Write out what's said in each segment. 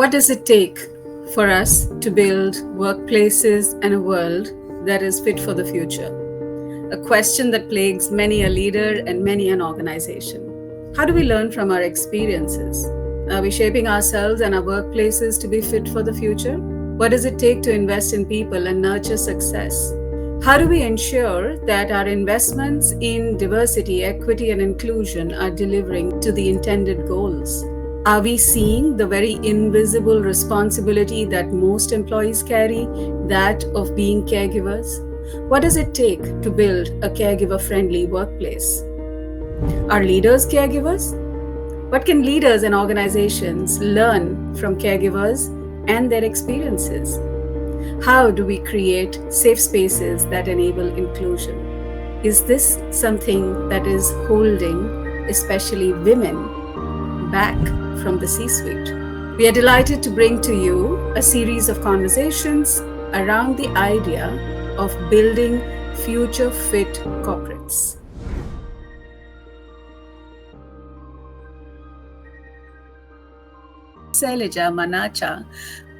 What does it take for us to build workplaces and a world that is fit for the future? A question that plagues many a leader and many an organization. How do we learn from our experiences? Are we shaping ourselves and our workplaces to be fit for the future? What does it take to invest in people and nurture success? How do we ensure that our investments in diversity, equity, and inclusion are delivering to the intended goals? Are we seeing the very invisible responsibility that most employees carry, that of being caregivers? What does it take to build a caregiver friendly workplace? Are leaders caregivers? What can leaders and organizations learn from caregivers and their experiences? How do we create safe spaces that enable inclusion? Is this something that is holding, especially women, back from the C-suite? We are delighted to bring to you a series of conversations around the idea of building future-fit corporates. Sailaja Manacha,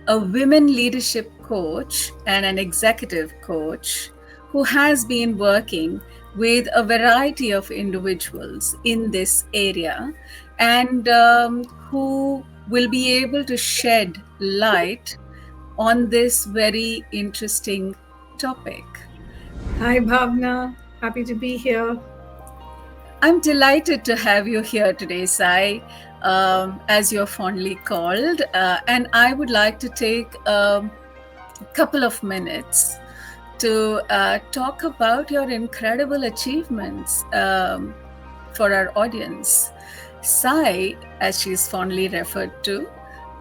a women leadership coach and an executive coach who has been working with a variety of individuals in this area and who will be able to shed light on this very interesting topic. Hi, Bhavana. Happy to be here. I'm delighted to have you here today, Sai, as you're fondly called. And I would like to take a couple of minutes to talk about your incredible achievements for our audience. Sai, as she's fondly referred to,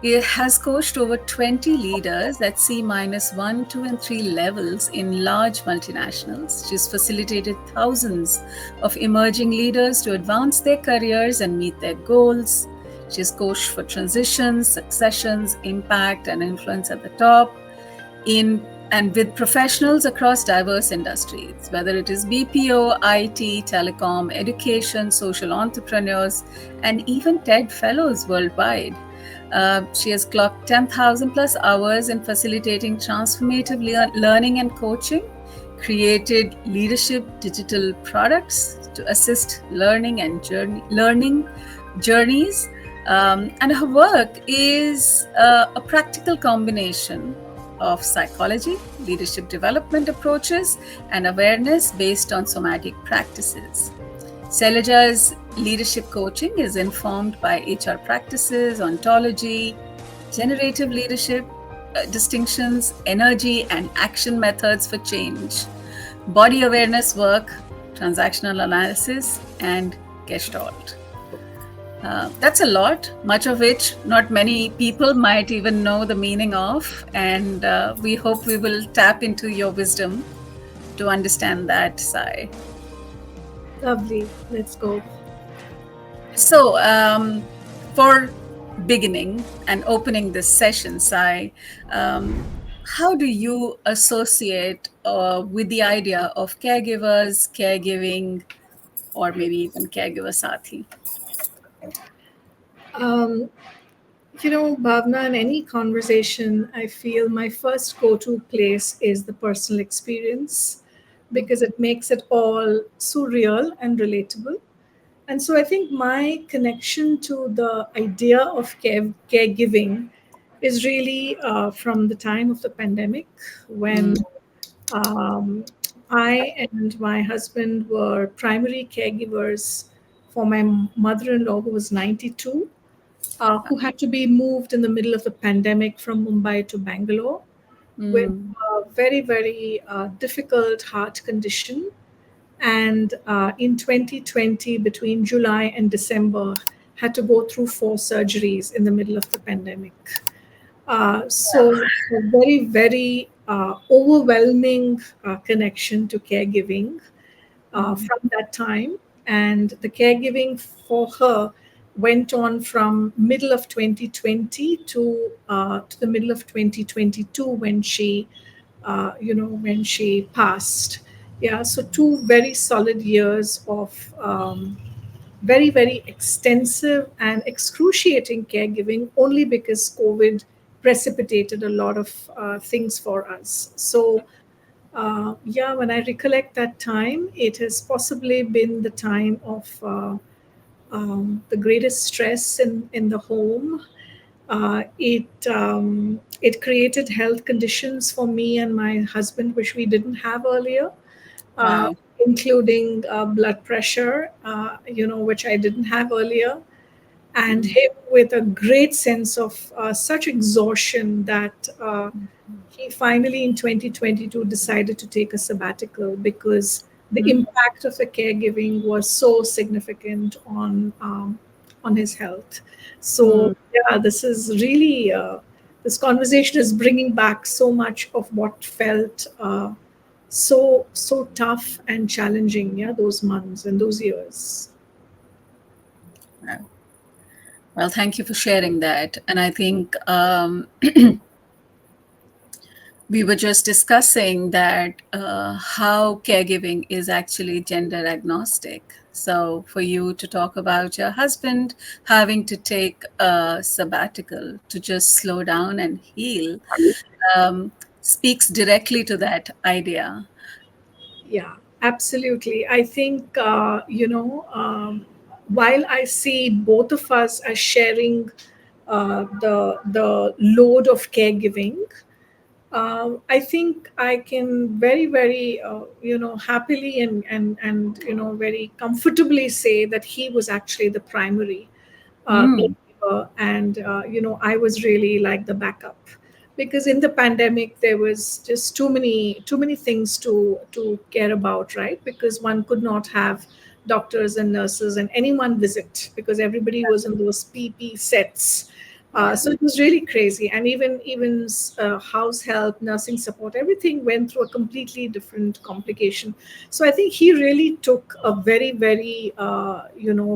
has coached over 20 leaders at C-1, 2, and 3 levels in large multinationals. She's facilitated thousands of emerging leaders to advance their careers and meet their goals. She's coached for transitions, successions, impact, and influence at the top and with professionals across diverse industries, whether it is BPO, IT, telecom, education, social entrepreneurs, and even TED fellows worldwide. She has clocked 10,000 plus hours in facilitating transformative learning and coaching, created leadership digital products to assist learning and learning journeys. And her work is a practical combination of psychology, leadership development approaches, and awareness based on somatic practices. Sailaja's leadership coaching is informed by HR practices, ontology, generative leadership, distinctions, energy, and action methods for change, body awareness work, transactional analysis, and Gestalt. That's a lot, much of which not many people might even know the meaning of, and we hope we will tap into your wisdom to understand that, Sai. Lovely. Let's go. So, for beginning and opening this session, Sai, how do you associate with the idea of caregivers, caregiving, or maybe even caregiver Saathi? Bhavna, in any conversation, I feel my first go to place is the personal experience because it makes it all surreal and relatable. And so I think my connection to the idea of caregiving is really from the time of the pandemic when I and my husband were primary caregivers for my mother in law, who was 92, who had to be moved in the middle of the pandemic from Mumbai to Bangalore with a very, very difficult heart condition. And in 2020, between July and December, had to go through 4 surgeries in the middle of the pandemic. So a very, very overwhelming connection to caregiving from that time. And the caregiving for her went on from middle of 2020 to the middle of 2022 when she, when she passed. Yeah, so 2 very solid years of very, very extensive and excruciating caregiving only because COVID precipitated a lot of things for us. So, yeah, when I recollect that time, it has possibly been the time of the greatest stress in the home. It created health conditions for me and my husband, which we didn't have earlier, uh, Wow. including blood pressure, which I didn't have earlier, and Mm, him with a great sense of such exhaustion that he finally in 2022 decided to take a sabbatical because the mm, impact of the caregiving was so significant on his health. So mm. yeah, this is really this conversation is bringing back so much of what felt so tough and challenging. Yeah, those months and those years. Wow. Well, thank you for sharing that. And I think we were just discussing that how caregiving is actually gender agnostic. So, for you to talk about your husband having to take a sabbatical to just slow down and heal um, speaks directly to that idea. Yeah, absolutely. I think, while I see both of us as sharing the load of caregiving, I think I can very, very, happily and very comfortably say that he was actually the primary Mm, caregiver, and I was really like the backup, because in the pandemic there was just too many things to care about, right? Because one could not have doctors and nurses and anyone visit because everybody was in those PP sets. yeah. So it was really crazy, and even house help, nursing support, everything went through a completely different complication. So I think he really took a very, very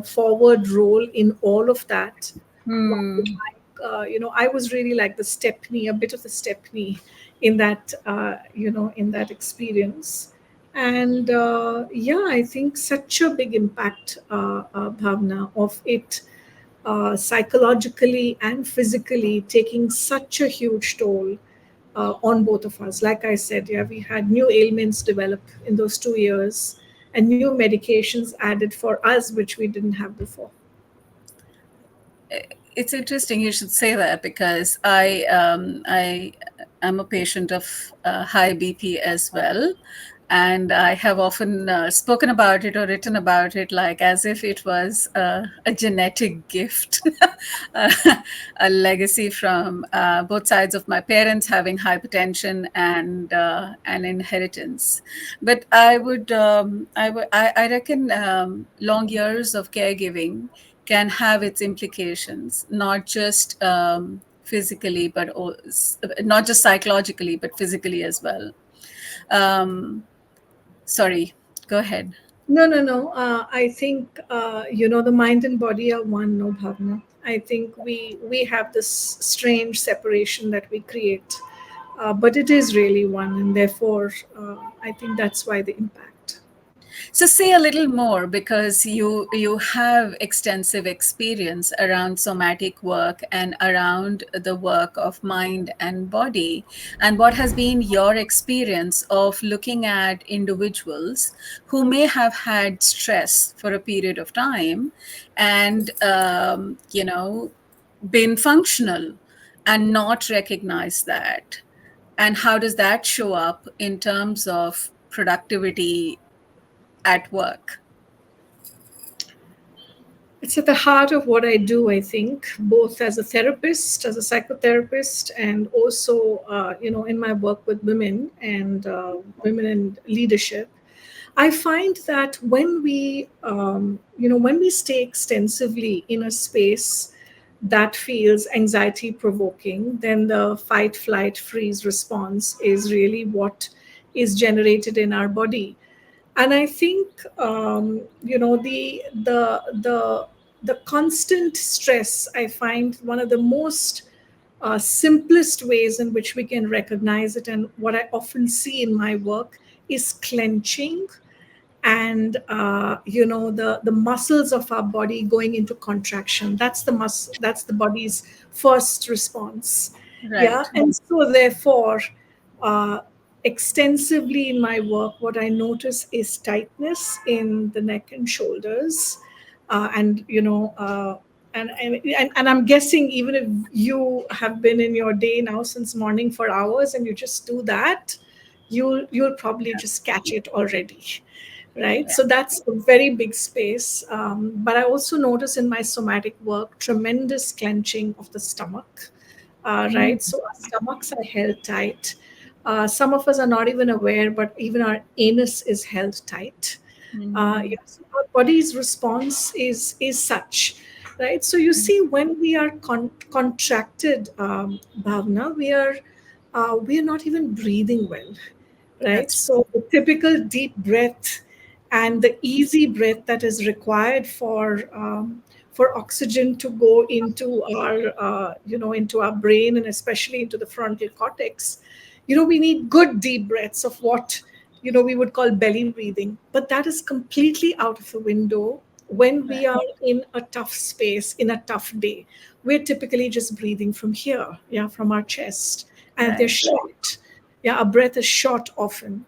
forward role in all of that. Hmm. I was really like the stepney, a bit of the stepney in that, in that experience. And yeah, I think such a big impact, Bhavna, of it psychologically and physically taking such a huge toll on both of us. Like I said, yeah, we had new ailments develop in those 2 years and new medications added for us, which we didn't have before. It's interesting you should say that because I am a patient of high BP as well, and I have often spoken about it or written about it like as if it was a genetic gift, uh, a legacy from both sides of my parents having hypertension and an inheritance. But I reckon long years of caregiving can have its implications, not just physically, but not just psychologically, but physically as well. Um, Sorry, go ahead. No, no, no. I think the mind and body are one. No, Bhavna. I think we have this strange separation that we create, but it is really one, and therefore, I think that's why the impact. So say a little more because you have extensive experience around somatic work and around the work of mind and body. And what has been your experience of looking at individuals who may have had stress for a period of time and been functional and not recognize that? And how does that show up in terms of productivity at work? It's at the heart of what I do, I think, both as a therapist, as a psychotherapist, and also, in my work with women and women in leadership. I find that when we stay extensively in a space that feels anxiety provoking, then the fight, flight, freeze response is really what is generated in our body. And I think the constant stress, I find one of the most simplest ways in which we can recognize it, and what I often see in my work is clenching, and the muscles of our body going into contraction. That's the body's first response. Yeah, Right. and so therefore, uh, extensively in my work, what I notice is tightness in the neck and shoulders, and and I'm guessing even if you have been in your day now since morning for hours and you just do that, you'll probably just catch it already, right? Yeah. So that's a very big space. But I also notice in my somatic work tremendous clenching of the stomach, Mm, right? So our stomachs are held tight. Some of us are not even aware, but even our anus is held tight. mm, Yes, our body's response is such, right? So you see, when we are contracted, Bhavna, we are not even breathing well, right? that's So the typical deep breath and the easy breath that is required for oxygen to go into our into our brain and especially into the frontal cortex. We need good deep breaths of what we would call belly breathing, but that is completely out of the window when we right. are in a tough space, in a tough day. We're typically just breathing from here, yeah, from our chest, and they're Right. short. Yeah, our breath is short often.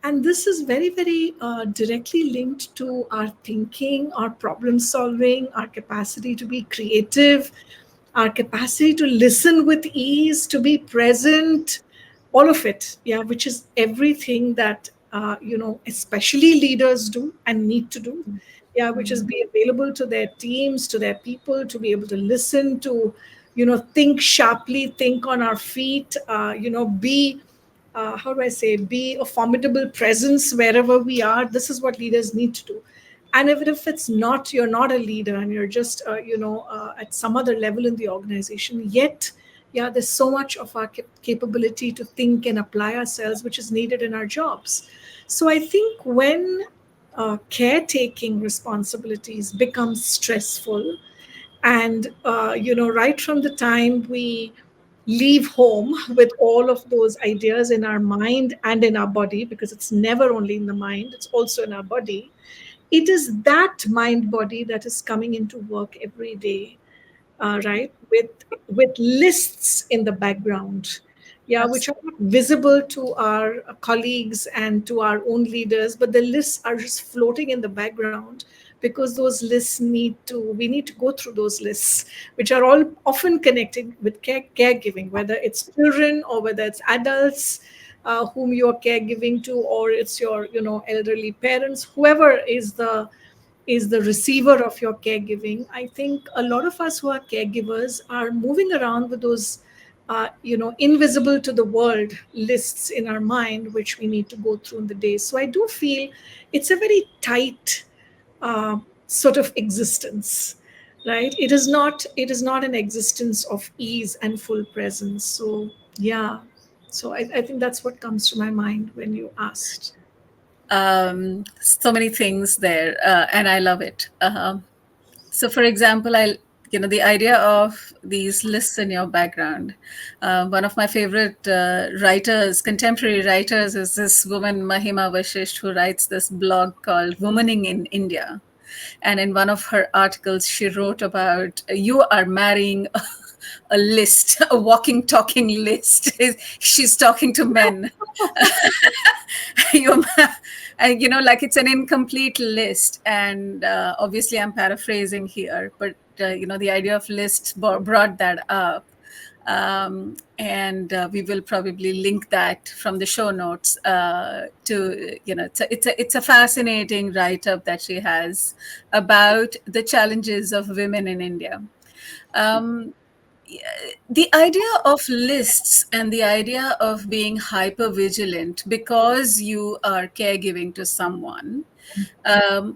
And this is very, very directly linked to our thinking, our problem solving, our capacity to be creative, our capacity to listen with ease, to be present, all of it, yeah, which is everything that, especially leaders do and need to do. Yeah, which is Mm, be available to their teams, to their people, to be able to listen, to, think sharply, think on our feet, be how do I say, be a formidable presence wherever we are. This is what leaders need to do. And even if it's not, you're not a leader and you're just, at some other level in the organization, yet, yeah, there's so much of our capability to think and apply ourselves, which is needed in our jobs. So I think when caretaking responsibilities become stressful, and right from the time we leave home with all of those ideas in our mind and in our body, because it's never only in the mind, it's also in our body. It is that mind body that is coming into work every day, right, with lists in the background, yeah, which are absolutely. not visible to our colleagues and to our own leaders, but the lists are just floating in the background, because those lists we need to go through those lists, which are all often connected with caregiving, whether it's children or whether it's adults whom you are caregiving to, or it's your elderly parents, whoever is the receiver of your caregiving. I think a lot of us who are caregivers are moving around with those, invisible to the world lists in our mind, which we need to go through in the day. So I do feel it's a very tight sort of existence, right? It is not an existence of ease and full presence. So yeah, so I think that's what comes to my mind when you asked. So many things there, and I love it. So, for example, the idea of these lists in your background. One of my favorite writers, contemporary writers, is this woman Mahima Vashisht, who writes this blog called "Womaning in India." And in one of her articles, she wrote about you are marrying a list, a walking, talking list. She's talking to men. you, like it's an incomplete list. And obviously, I'm paraphrasing here, but the idea of list brought that up. And we will probably link that from the show notes to it's a fascinating write-up that she has about the challenges of women in India. um, the idea of lists and the idea of being hyper vigilant because you are caregiving to someone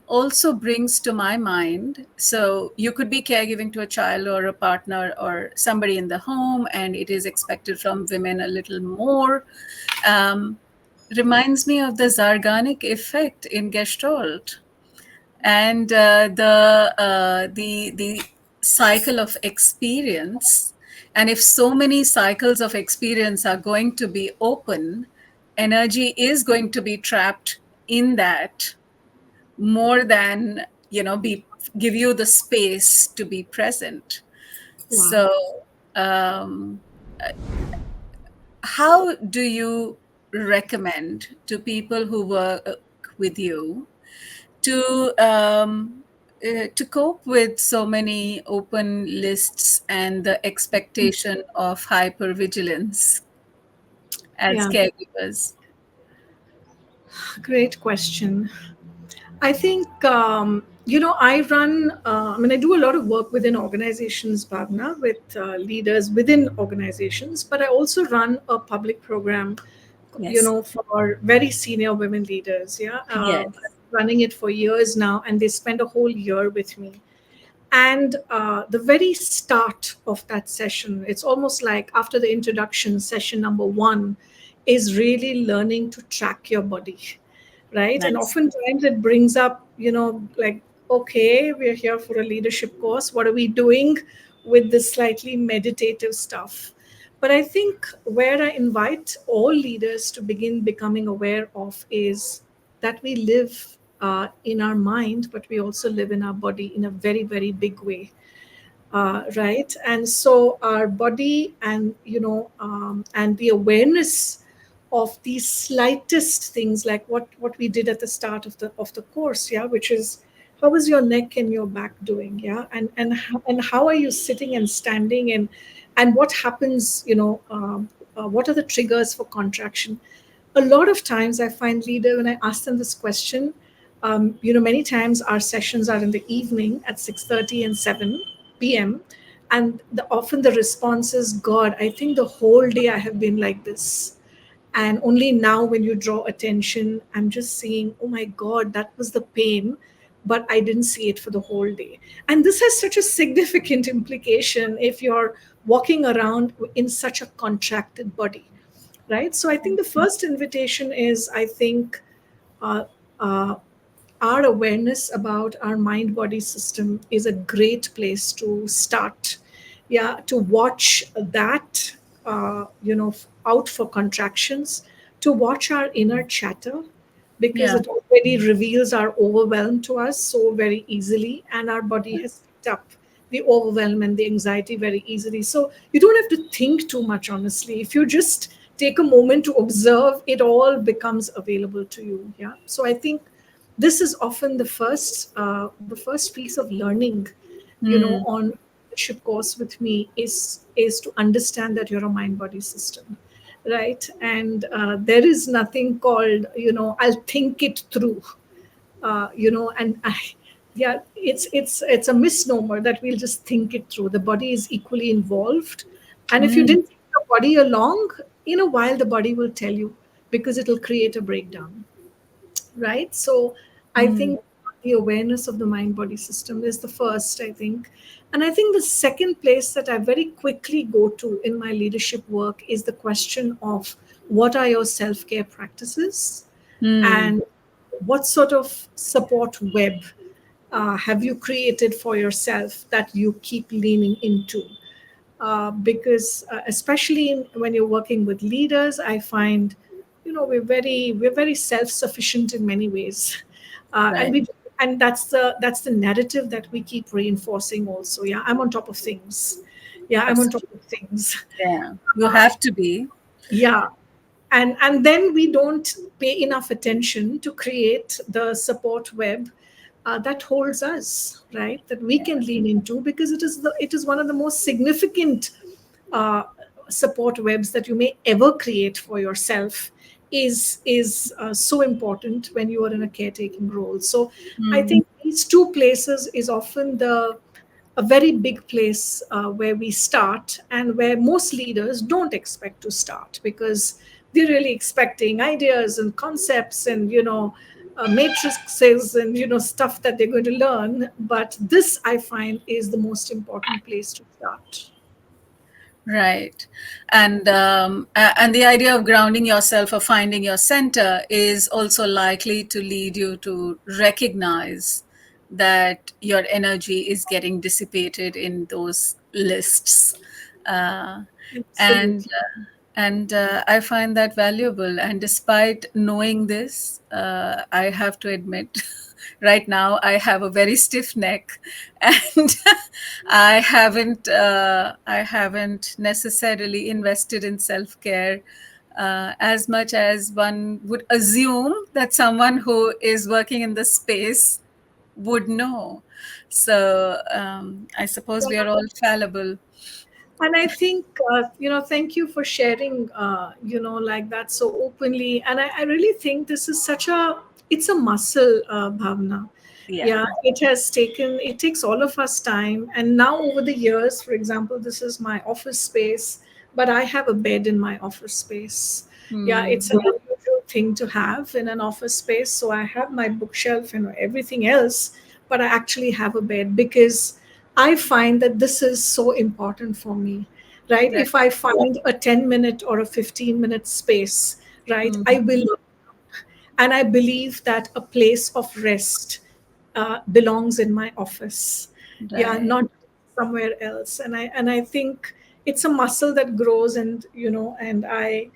also brings to my mind. So you could be caregiving to a child or a partner or somebody in the home, and it is expected from women a little more. Um, Reminds me of the Zarganic effect in Gestalt, and the cycle of experience. And if so many cycles of experience are going to be open, energy is going to be trapped in that more than be give you the space to be present. Wow. So um, how do you recommend to people who work with you to to cope with so many open lists and the expectation of hypervigilance as Yeah, caregivers? great question. I think, I run, I do a lot of work within organizations, Bhavna, with leaders within organizations, but I also run a public program, Yes. for very senior women leaders. Yeah. Yes. I'm running it for years now, and they spend a whole year with me. And the very start of that session, it's almost like after the introduction, session number one is really learning to track your body, right? And Nice. oftentimes it brings up, like, okay, we're here for a leadership course. What are we doing with this slightly meditative stuff? But I think where I invite all leaders to begin becoming aware of is that we live in our mind, but we also live in our body in a very, very big way. Right, and so our body, and and the awareness of these slightest things, like what we did at the start of the course, yeah, which is how is your neck and your back doing, yeah, and how are you sitting and standing, and what happens, what are the triggers for contraction. A lot of times I find leader, when I ask them this question, many times our sessions are in the evening at 6:30 and 7 p.m., and often the response is, God, I think the whole day I have been like this, and only now when you draw attention, I'm just seeing, oh my God, that was the pain, but I didn't see it for the whole day. And this has such a significant implication if you're walking around in such a contracted body, right? So I think the first invitation is, I think, uh, uh, our awareness about our mind body system is a great place to start. Yeah, to watch that, out for contractions, to watch our inner chatter, because Yeah. it already reveals our overwhelm to us so very easily, and our body has picked up the overwhelm and the anxiety very easily. So you don't have to think too much, honestly. If you just take a moment to observe, it all becomes available to you. Yeah. So I think this is often the first piece of learning, Hmm. on leadership course with me, is to understand that you're a mind body system, right? And there is nothing called, I'll think it through, and yeah, it's a misnomer that we'll just think it through. The body is equally involved, and if you Hmm. didn't take the body along, in a while the body will tell you, because it'll create a breakdown, right? So I Hmm. think the awareness of the mind body system is the first, I think. And I think the second place that I very quickly go to in my leadership work is the question of, what are your self care practices, Hmm. and what sort of support web have you created for yourself that you keep leaning into? Because especially when you're working with leaders, I find, we're very self-sufficient in many ways, and Right. that's the narrative that we keep reinforcing also. Yeah, I'm on top of things. Yeah, I'm on top Absolutely. of things. Yeah. You Uh, have to be. yeah, and then we don't pay enough attention to create the support web that holds us, right, that we can lean into, because it is one of the most significant uh, support webs that you may ever create for yourself, is so important when you are in a caretaking role. So I Hmm. think these two places is often a very big place where we start, and where most leaders don't expect to start, because they're really expecting ideas and concepts, and matrices, and stuff that they're going to learn. But this, I find, is the most important place to start. Right. And the idea of grounding yourself or finding your center is also likely to lead you to recognize that your energy is getting dissipated in those lists. Uh, and Absolutely. And I find that valuable. And despite knowing this, I have to admit, right now I have a very stiff neck, and I haven't necessarily invested in self care as much as one would assume that someone who is working in the space would know. So I suppose we are all fallible. And I think, thank you for sharing, like that so openly. And I really think this is it's a muscle, Bhavna. Yeah. Yeah, it takes all of us time. And now over the years, for example, this is my office space, but I have a bed in my office space. Yeah, it's Hmm. an unusual thing to have in an office space. So I have my bookshelf and everything else, but I actually have a bed because I find that this is so important for me, right? Right. If I find a 10-minute or a 15-minute space, right, I Mhm. will. And I believe that a place of rest belongs in my office. Yeah, Right. not somewhere else. And I think it's a muscle that grows, and and I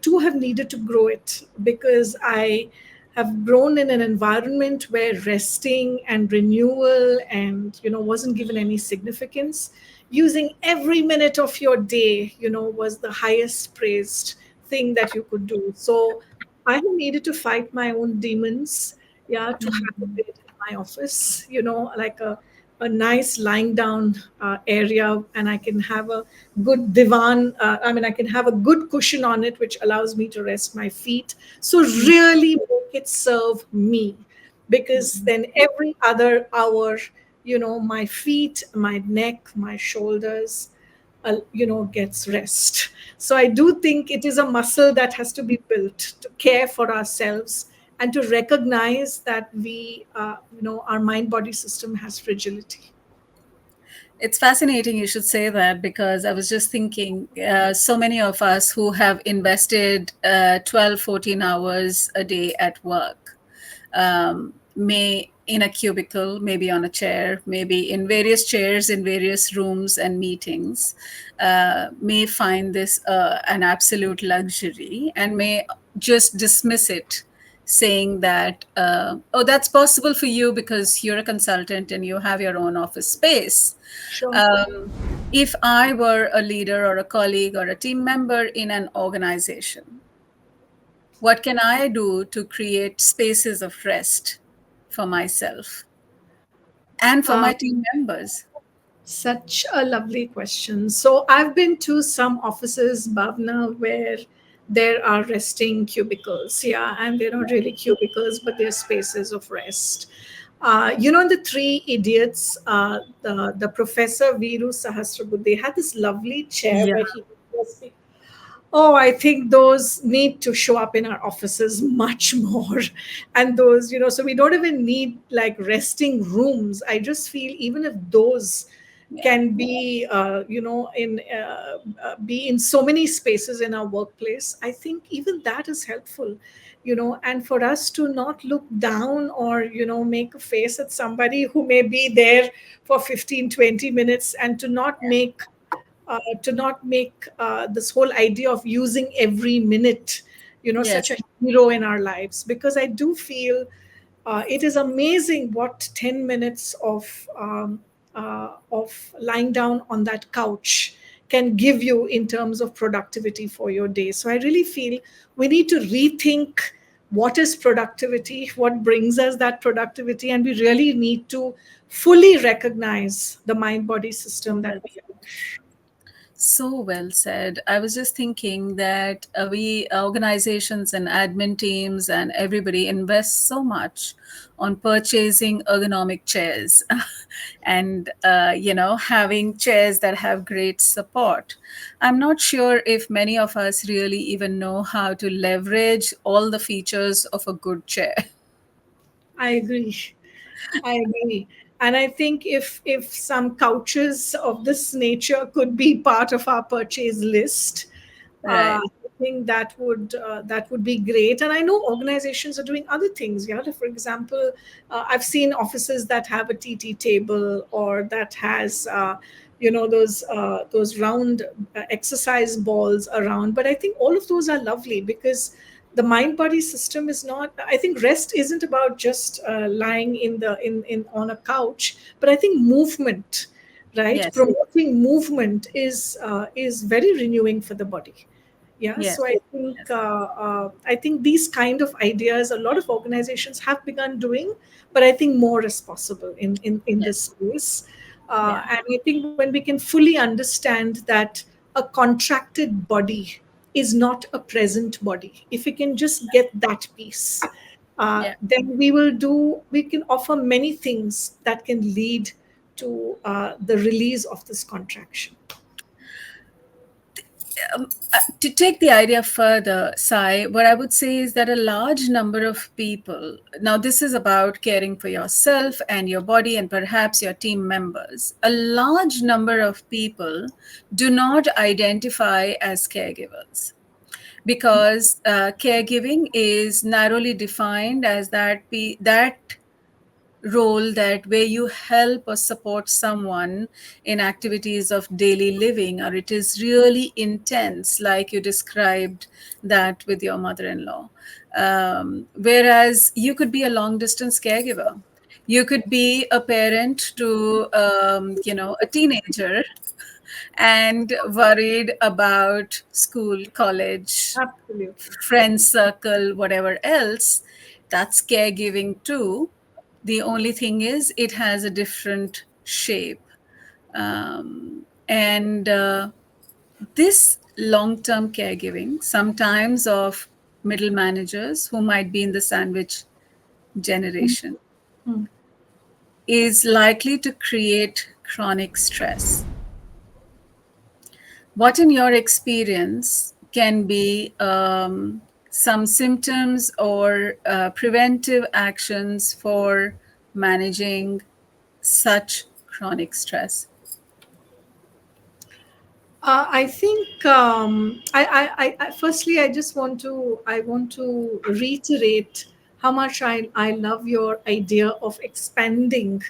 too have needed to grow it because I have grown in an environment where resting and renewal and wasn't given any significance. Using every minute of your day, was the highest praised thing that you could do. So I have needed to fight my own demons, yeah, to have a Mhm. bed in my office, like a nice lying down area, and I can have a good divan. I mean, I can have a good cushion on it, which allows me to rest my feet. So, really make it serve me, because Mhm. then every other hour, my feet, my neck, my shoulders, gets rest. So I do think it is a muscle that has to be built to care for ourselves and to recognize that our mind body system has fragility. It's fascinating you should say that, because I was just thinking so many of us who have invested 12, 14 hours a day at work, may in a cubicle, maybe on a chair, maybe in various chairs in various rooms and meetings, may find this an absolute luxury and may just dismiss it, saying that, oh, that's possible for you because you're a consultant and you have your own office space. Sure. Um, if I were a leader or a colleague or a team member in an organization, what can I do to create spaces of rest for myself and for Uh, my team members? Such a lovely question. So I've been to some offices, Bhavna, where there are resting cubicles. Yeah, and they're not really cubicles, but they're spaces of rest. In the Three Idiots, the professor Viru Sahasrabudhe had this lovely chair Yeah. where he was. Oh, I think those need to show up in our offices much more. And those, so we don't even need like resting rooms. I just feel even if those Yeah. can be, be in so many spaces in our workplace, I think even that is helpful. And for us to not look down or make a face at somebody who may be there for 15, 20 minutes, and to not make this whole idea of using every minute, Yes. such a hero in our lives. Because I do feel it is amazing what 10 minutes of lying down on that couch can give you in terms of productivity for your day. So I really feel we need to rethink what is productivity, what brings us that productivity, and we really need to fully recognize the mind body system that Well, we are. so well said. I was just thinking that we organizations and admin teams and everybody invest so much on purchasing ergonomic chairs and having chairs that have great support. I'm not sure if many of us really even know how to leverage all the features of a good chair. I agree. I agree. And I think if some couches of this nature could be part of our purchase list, Right. I think that would be great. And I know organizations are doing other things. Yeah, for example, I've seen offices that have a TT table, or that has those round exercise balls around. But I think all of those are lovely, because the mind body system is not, I think rest isn't about just lying in on a couch, but I think movement, right? Yes. Promoting movement is very renewing for the body. Yeah, Yes. so Yes. I think these kind of ideas a lot of organizations have begun doing, but I think more is possible in Yes. this space. Yeah. And I think when we can fully understand that a contracted body is not a present body, if we can just get that piece, Yeah. then we can offer many things that can lead to the release of this contraction. To take the idea further, Sai, what I would say is that a large number of people, now this is about caring for yourself and your body and perhaps your team members, a large number of people do not identify as caregivers because caregiving is narrowly defined as that role that where you help or support someone in activities of daily living, or it is really intense like you described that with your mother-in-law. Whereas you could be a long distance caregiver, you could be a parent to a teenager and worried about school, college, Absolutely. friend circle, whatever else. That's caregiving too. The only thing is, it has a different shape. And this long term caregiving, sometimes of middle managers who might be in the sandwich generation, Hmm. is likely to create chronic stress. What, in your experience, can be some symptoms or preventive actions for managing such chronic stress? I think firstly I want to reiterate how much I love your idea of expanding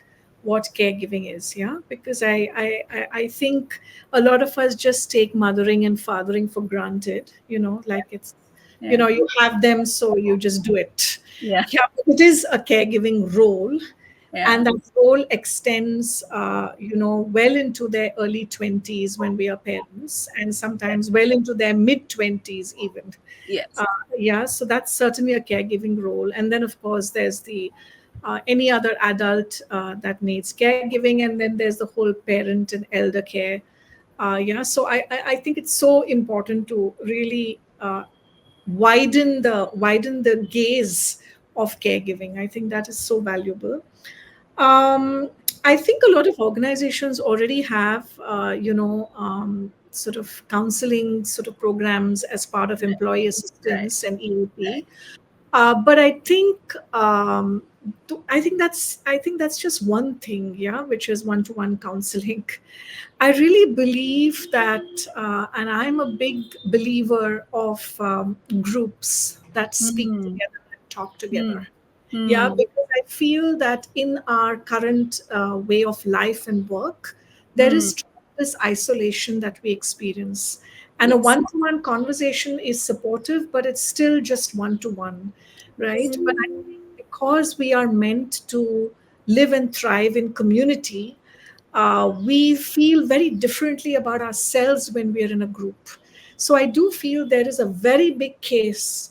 what caregiving is. Yeah, because I think a lot of us just take mothering and fathering for granted. Like it's, Yeah, you have them, so you just do it. yeah, Yeah, it is a caregiving role, yeah, and that role extends well into their early 20s when we are parents, and sometimes well into their mid 20s even. yes, uh, yeah, so that's certainly a caregiving role. And then of course there's the any other adult that needs caregiving, and then there's the whole parent and elder care. Yeah, so I think it's so important to really widen the gaze of caregiving. I think that is so valuable. um, I think a lot of organizations already have, sort of counseling sort of programs as part of employee right, assistance and right. EAP. But I think that's just one thing, yeah, which is one-to-one counseling. I really believe that, and I'm a big believer of groups that speak Hmm. together and talk Hmm. together. Yeah, Hmm. because I feel that in our current way of life and work, there Hmm. is this isolation that we experience. And a Yes. one to one conversation is supportive, but it's still just one to one, right? Yes. But I think because we are meant to live and thrive in community, we feel very differently about ourselves when we are in a group. So I do feel there is a very big case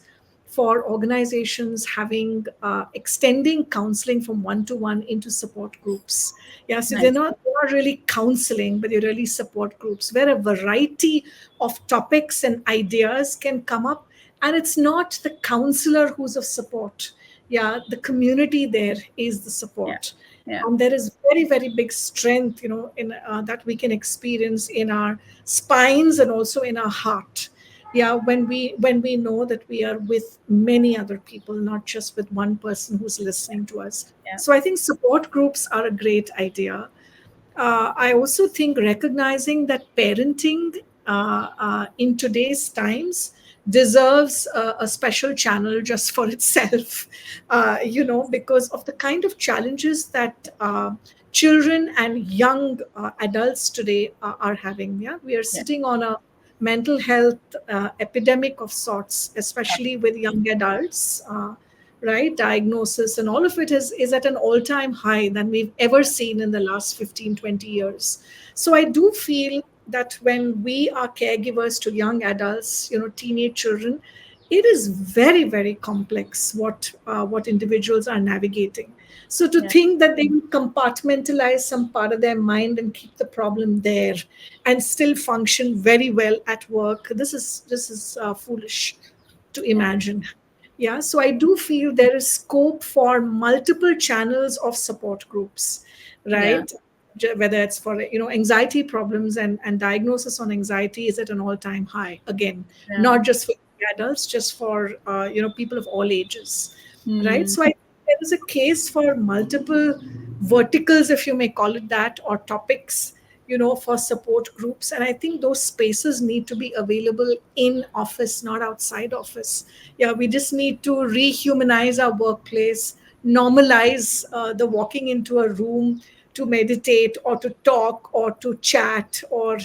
for organizations having extending counseling from one to one into support groups. Yeah, so Nice. they're not really counseling, but they're really support groups where a variety of topics and ideas can come up, and it's not the counselor who's of support. Yeah, the community there is the Yeah. support. Yeah. And there is very very big strength, in that we can experience in our spines and also in our heart. Yeah, when we know that we are with many other people, not just with one person who's listening to us. Yeah. So I think support groups are a great idea. I also think recognizing that parenting in today's times deserves a special channel just for itself, because of the kind of challenges that children and young adults today are having. Yeah, we are Yeah. sitting on a mental health epidemic of sorts, especially with young adults. Right, diagnosis and all of it is at an all-time high than we've ever seen in the last 15, 20 years. So I do feel that when we are caregivers to young adults, teenage children, it is very, very complex what individuals are navigating. So to Yeah. think that they will compartmentalize some part of their mind and keep the problem there and still function very well at work, this is foolish to Yeah. imagine. Yeah, so I do feel there is scope for multiple channels of support groups, Yeah. right? Whether it's for anxiety problems, and diagnosis on anxiety is at an all-time high again, Yeah. not just for adults, just for people of all ages, right? Hmm. So I think there is a case for multiple verticals, if you may call it that, or topics, for support groups. And I think those spaces need to be available in office, not outside office. Yeah, we just need to rehumanize our workplace, normalize the walking into a room to meditate or to talk or to chat, or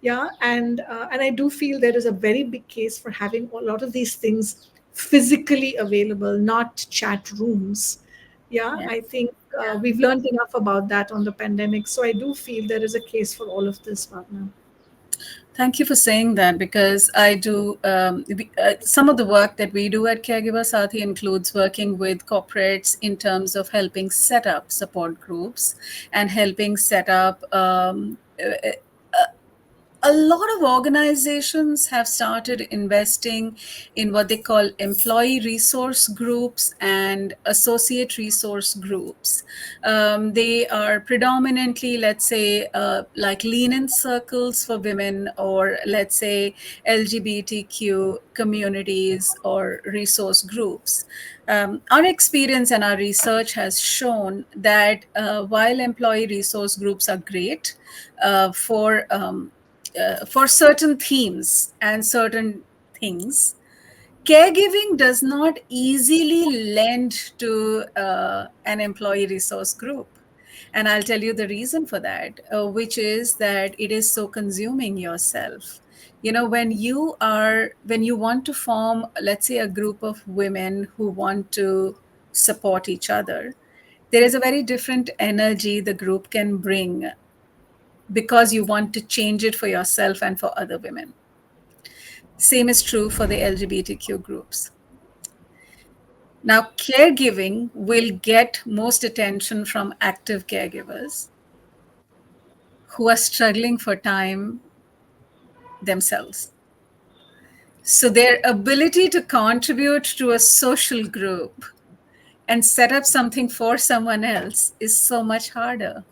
yeah. And I do feel there is a very big case for having a lot of these things physically available, not chat rooms. Yeah, Yeah. I think Yeah. we've learned enough about that on the pandemic. So I do feel there is a case for all of this, Bhavna. Thank you for saying that, because I do some of the work that we do at Caregiver Saathi includes working with corporates in terms of helping set up support groups and helping set up a lot of organizations have started investing in what they call employee resource groups and associate resource groups. They are predominantly, let's say, like lean in circles for women, or let's say LGBTQ communities or resource groups. Our experience and our research has shown that while employee resource groups are great for certain themes and certain things, caregiving does not easily lend to an employee resource group. And I'll tell you the reason for that, which is that it is so consuming yourself. When you want to form, let's say, a group of women who want to support each other, there is a very different energy the group can bring because you want to change it for yourself and for other women. Same is true for the LGBTQ groups. Now, caregiving will get most attention from active caregivers who are struggling for time themselves. So, their ability to contribute to a social group and set up something for someone else is so much harder.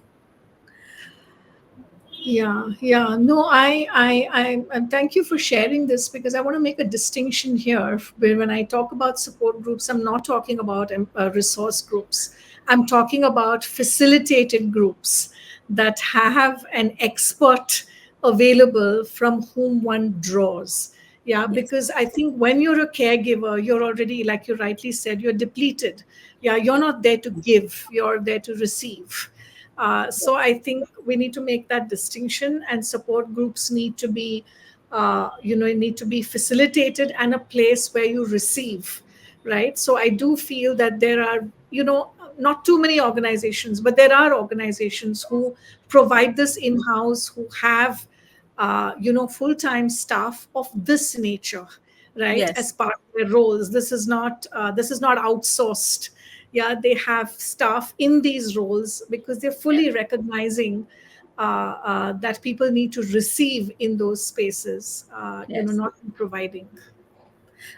Yeah, yeah. No, and thank you for sharing this, because I want to make a distinction here. When I talk about support groups, I'm not talking about resource groups. I'm talking about facilitated groups that have an expert available from whom one draws. Yeah, Yes, because I think when you're a caregiver, you're already, like you rightly said, you're depleted. Yeah, you're not there to give, you're there to receive. So I think we need to make that distinction, and support groups need to be, need to be facilitated and a place where you receive, right? So I do feel that there are, not too many organizations, but there are organizations who provide this in-house, who have, full-time staff of this nature, right, as yes, part of their roles. This is not outsourced. Yeah, they have staff in these roles because they're yes, fully recognizing that people need to receive in those spaces, yes. not in providing.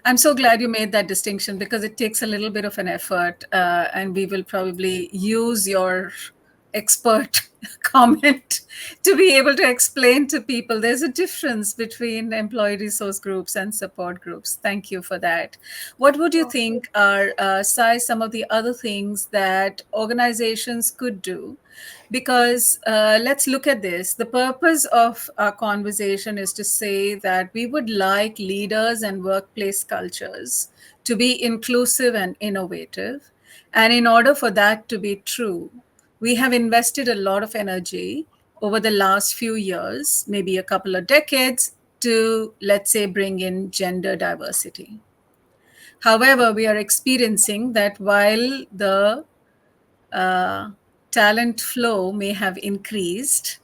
I'm so glad you made that distinction, because it takes a little bit of an effort, and we will probably use your expert comment to be able to explain to people there's a difference between employee resource groups and support groups. Thank you for that. What would you think are, Sai, some of the other things that organizations could do? Because let's look at this. The purpose of our conversation is to say that we would like leaders and workplace cultures to be inclusive and innovative. And in order for that to be true, we have invested a lot of energy over the last few years, maybe a couple of decades, to, let's say, bring in gender diversity. However, we are experiencing that while the uh, talent flow may have increased,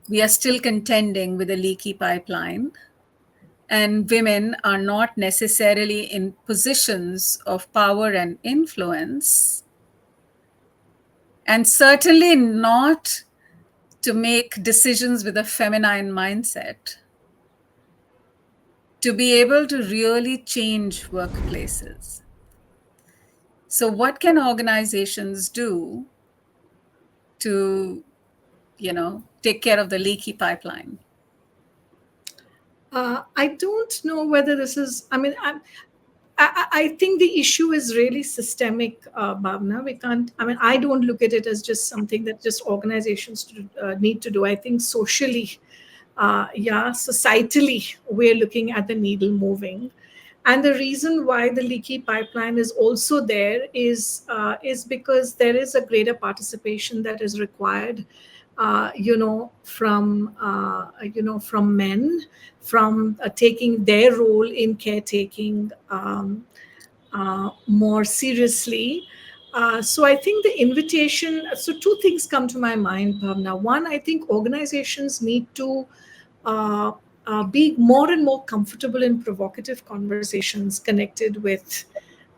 we are still contending with a leaky pipeline, and women are not necessarily in positions of power and influence, and certainly not to make decisions with a feminine mindset, to be able to really change workplaces. So, what can organizations do to, take care of the leaky pipeline? I don't know whether this is, I think the issue is really systemic, Bhavna. We can't, I mean, I don't look at it as just something that just organizations need to do. I think socially, yeah, societally, we're looking at the needle moving. And the reason why the leaky pipeline is also there is because there is a greater participation that is required, from men, from taking their role in caretaking more seriously. So I think the invitation. So two things come to my mind, Bhavna. One, I think organizations need to uh, be more and more comfortable in provocative conversations connected with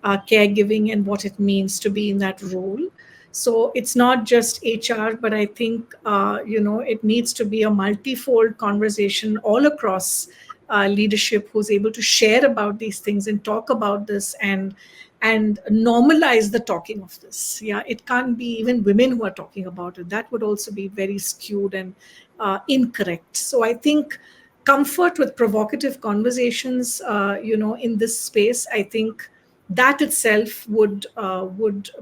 caregiving and what it means to be in that role. So it's not just HR, but I think it needs to be a multifold conversation all across leadership who's able to share about these things and talk about this and normalize the talking of this. Yeah, it can't be even women who are talking about it. That would also be very skewed and incorrect. So I think comfort with provocative conversations, in this space, I think that itself would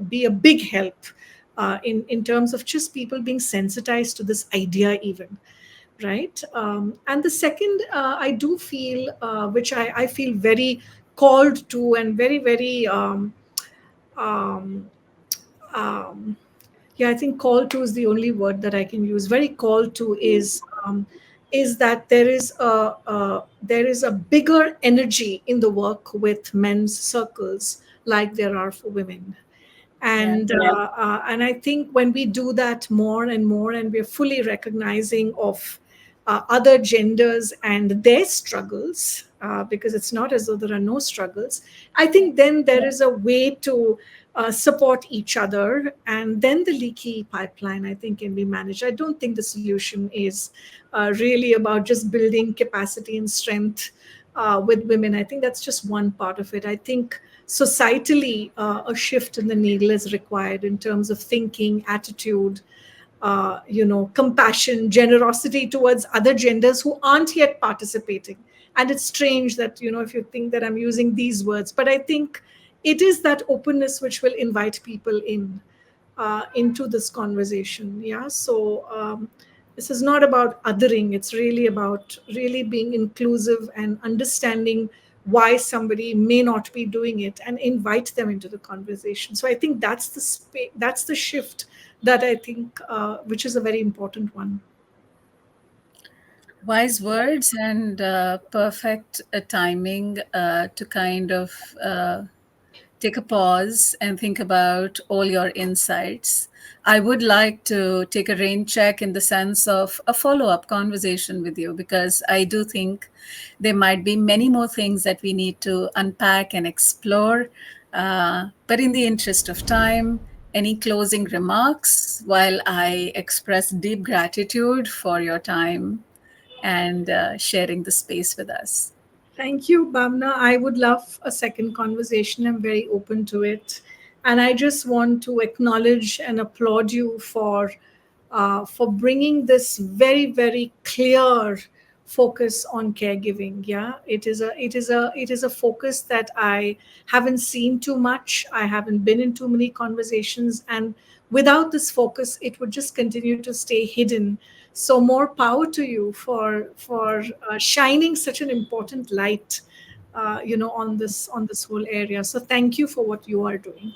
be a big help in terms of just people being sensitized to this idea even, right? And the second, I do feel, which I feel very called to and very very um, um, yeah, I think call to is the only word that I can use. Very call to is that there is a bigger energy in the work with men's circles like there are for women. Yeah. And I think when we do that more and more, and we're fully recognizing of other genders and their struggles, because it's not as though there are no struggles, I think then there is a way to support each other, and then the leaky pipeline, I think, can be managed. I don't think the solution is really about just building capacity and strength with women. I think that's just one part of it. I think societally, a shift in the needle is required in terms of thinking, attitude, compassion, generosity towards other genders who aren't yet participating. And it's strange that, if you think that I'm using these words, but I think it is that openness which will invite people into this conversation. Yeah. So this is not about othering. It's really about really being inclusive and understanding why somebody may not be doing it and invite them into the conversation. So I think that's the shift that I think, which is a very important one. Wise words and perfect timing to kind of take a pause and think about all your insights. I would like to take a rain check in the sense of a follow up conversation with you, because I do think there might be many more things that we need to unpack and explore. But in the interest of time, any closing remarks while I express deep gratitude for your time and sharing the space with us? Thank you, Bhavna. I would love a second conversation. I'm very open to it. And I just want to acknowledge and applaud you for bringing this very, very clear focus on caregiving. Yeah, it is a focus that I haven't seen too much. I haven't been in too many conversations, and without this focus, it would just continue to stay hidden. So more power to you for shining such an important light, on this whole area. So thank you for what you are doing.